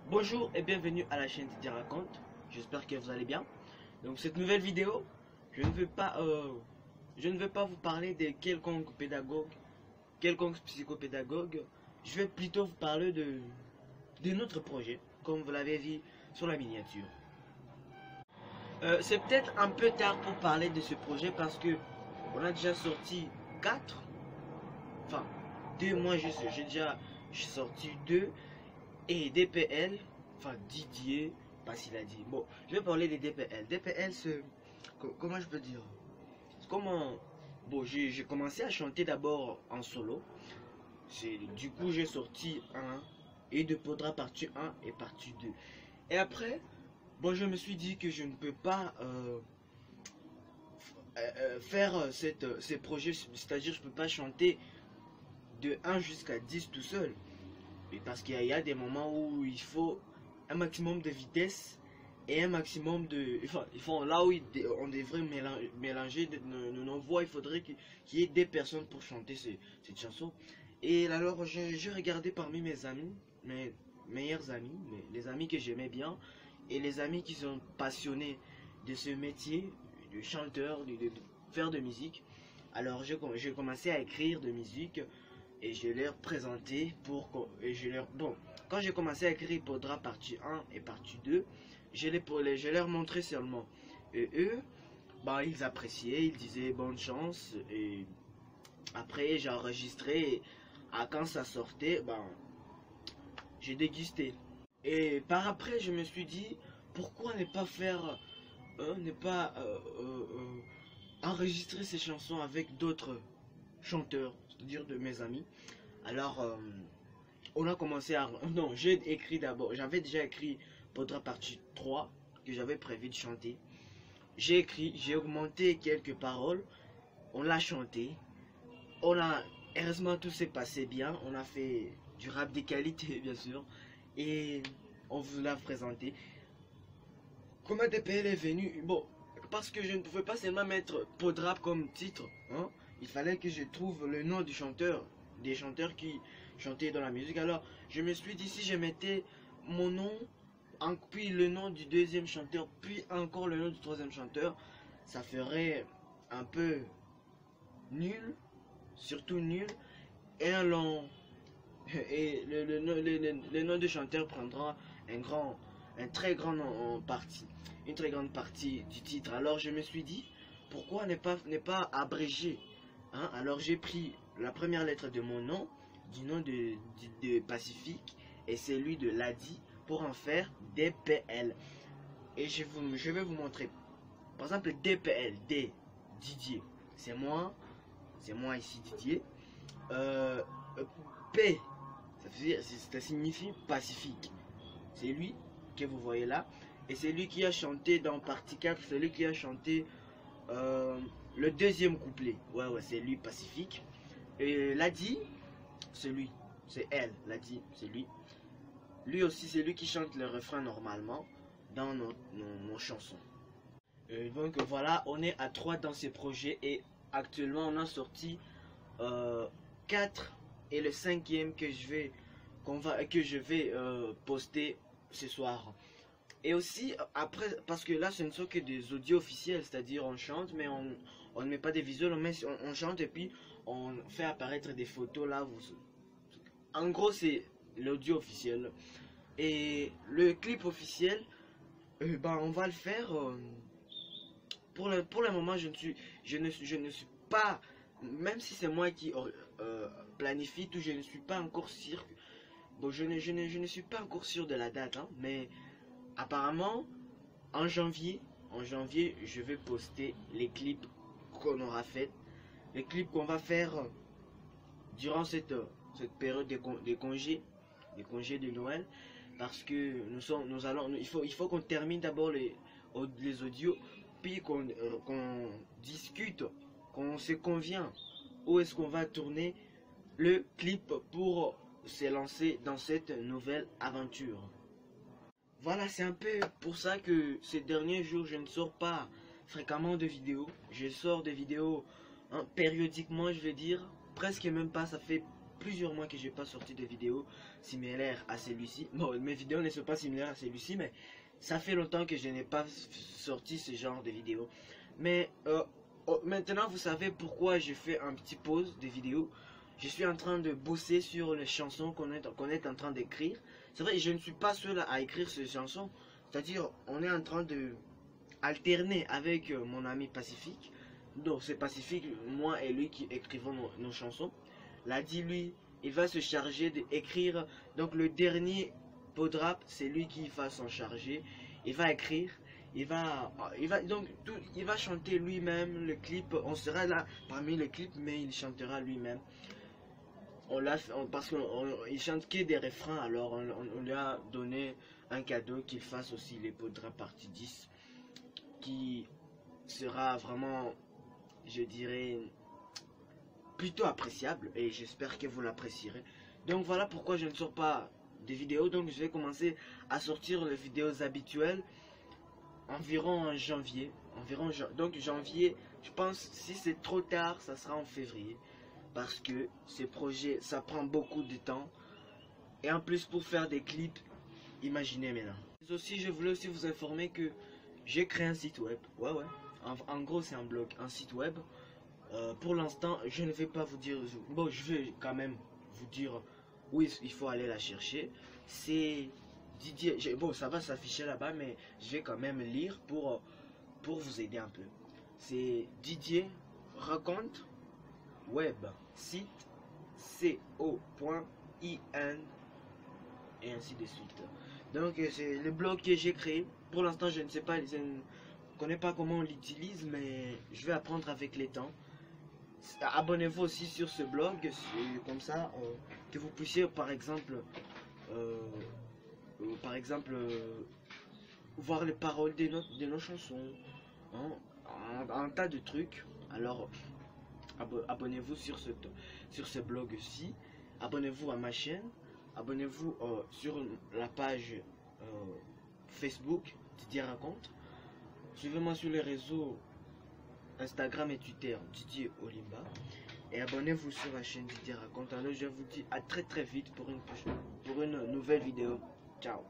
Bonjour et bienvenue à la chaîne Didier Raconte. J'espère que vous allez bien. Donc cette nouvelle vidéo, je ne veux pas vous parler de quelconque pédagogue, quelconque psychopédagogue. Je vais plutôt vous parler de notre projet, comme vous l'avez vu sur la miniature. C'est peut-être un peu tard pour parler de ce projet parce que on a déjà sorti 4, enfin 2 mois j'ai déjà sorti 2 et DPL, enfin Didier, pas s'il a dit. Bon, je vais parler des DPL. DPL, c'est, comment je peux dire, comment, bon, j'ai commencé à chanter d'abord en solo. Du coup, j'ai sorti un et de Podra partie 1 et partie 2. Et après, bon, je me suis dit que je ne peux pas faire ces projets, c'est-à-dire je peux pas chanter de 1 jusqu'à 10 tout seul. Et parce qu'il y a des moments où il faut un maximum de vitesse et un maximum de... Enfin, là où on devrait mélanger nos voix, il faudrait qu'il y ait des personnes pour chanter cette chanson. Et alors, j'ai regardé parmi mes amis, mes meilleurs amis, les amis que j'aimais bien, et les amis qui sont passionnés de ce métier, de chanteur, de faire de musique. Alors, j'ai commencé à écrire de musique et je leur présentais bon, quand j'ai commencé à écrire Podra partie 1 et partie 2, je leur montrais seulement. Et eux, bah, ils appréciaient, ils disaient bonne chance. Et après, j'ai enregistré. Et quand ça sortait, bah, j'ai dégusté. Et par après, je me suis dit, pourquoi ne pas faire, ne pas enregistrer ces chansons avec d'autres chanteurs, c'est-à-dire de mes amis. Alors, on a commencé à... Non, j'ai écrit d'abord, j'avais déjà écrit Podra partie 3 que j'avais prévu de chanter. J'ai écrit, j'ai augmenté quelques paroles, on l'a chanté. Heureusement tout s'est passé bien, on a fait du rap de qualité bien sûr. Et on vous l'a présenté. Comment DPL est venu? Bon, parce que je ne pouvais pas seulement mettre Podrap comme titre, hein. Il fallait que je trouve le nom du chanteur, des chanteurs qui chantaient dans la musique. Alors, je me suis dit, si je mettais mon nom, puis le nom du deuxième chanteur, puis encore le nom du troisième chanteur, ça ferait un peu nul, surtout nul, et un long. Et le nom du chanteur prendra un très grand partie, une très grande partie du titre. Alors je me suis dit, pourquoi ne pas abréger, hein? Alors j'ai pris la première lettre de mon nom, du nom de Pacifique, et celui de Ladi, pour en faire DPL. Et je vais vous montrer. Par exemple, DPL, D, Didier, c'est moi ici Didier. P, ça signifie Pacifique. C'est lui que vous voyez là. Et c'est lui qui a chanté dans partie 4, c'est lui qui a chanté le deuxième couplet. Ouais, c'est lui, Pacifique. Et Ladi, c'est lui. C'est elle, Ladi, c'est lui. Lui aussi, c'est lui qui chante le refrain normalement dans nos chansons. Donc voilà, on est à 3 dans ces projets et actuellement on a sorti 4 et le 5e que je vais poster ce soir. Et aussi après, parce que là ce ne sont que des audios officiels, c'est-à-dire on chante mais on ne met pas des visuels, on chante et puis on fait apparaître des photos là. En gros c'est l'audio officiel. Et le clip officiel, ben, on va le faire. Pour le moment, je ne suis pas, même si c'est moi qui planifie tout, je ne suis pas encore sûr. Bon, je ne suis pas encore sûr de la date, hein, mais apparemment, en janvier, je vais poster les clips qu'on aura fait, les clips qu'on va faire durant cette période de congés de Noël, parce que il faut qu'on termine d'abord les audios, puis qu'on discute, qu'on se convient où est-ce qu'on va tourner le clip pour se lancer dans cette nouvelle aventure. Voilà, c'est un peu pour ça que ces derniers jours je ne sors pas fréquemment de vidéos. Je sors des vidéos, hein, périodiquement, je vais dire, presque même pas, ça fait plusieurs mois que j'ai pas sorti de vidéos similaires à celui-ci. Bon, mes vidéos ne sont pas similaires à celui-ci, mais ça fait longtemps que je n'ai pas sorti ce genre de vidéos. Mais maintenant, vous savez pourquoi je fais un petit pause de vidéos. Je suis en train de bosser sur les chansons qu'on est en train d'écrire. C'est vrai, je ne suis pas seul à écrire ces chansons. C'est-à-dire, on est en train de alterner avec mon ami Pacifique. Donc, c'est Pacifique, moi et lui qui écrivons nos chansons. L'a dit lui, il va se charger d'écrire. Donc, le dernier Podrap, c'est lui qui va s'en charger. Il va écrire. Il va chanter lui-même le clip. On sera là parmi le clip, mais il chantera lui-même. Parce qu'il chante que des refrains, alors on lui a donné un cadeau qu'il fasse aussi les Podrap partie 10, qui sera vraiment, je dirais, plutôt appréciable, et j'espère que vous l'apprécierez. Donc voilà pourquoi je ne sors pas de vidéos. Donc je vais commencer à sortir les vidéos habituelles environ en janvier. Donc janvier, je pense, si c'est trop tard, ça sera en février. Parce que ce projet, ça prend beaucoup de temps. Et en plus, pour faire des clips, imaginez maintenant. Mais aussi, je voulais aussi vous informer que j'ai créé un site web. Ouais. En gros, c'est un blog, un site web. Pour l'instant, je ne vais pas vous dire... Bon, je vais quand même vous dire où il faut aller la chercher. C'est Didier... Bon, ça va s'afficher là-bas, mais je vais quand même lire pour vous aider un peu. C'est Didier Raconte Web, site co.in et ainsi de suite. Donc c'est le blog que j'ai créé. Pour l'instant je ne sais pas, je ne connais pas comment on l'utilise, mais je vais apprendre avec les temps. Abonnez-vous aussi sur ce blog, comme ça que vous puissiez par exemple voir les paroles de nos chansons, hein, un tas de trucs. Alors abonnez-vous sur ce blog-ci, abonnez-vous à ma chaîne, abonnez-vous sur la page Facebook Didier Raconte, suivez-moi sur les réseaux Instagram et Twitter Didier Olimba, et abonnez-vous sur la chaîne Didier Raconte. Alors je vous dis à très vite pour une nouvelle vidéo. Ciao.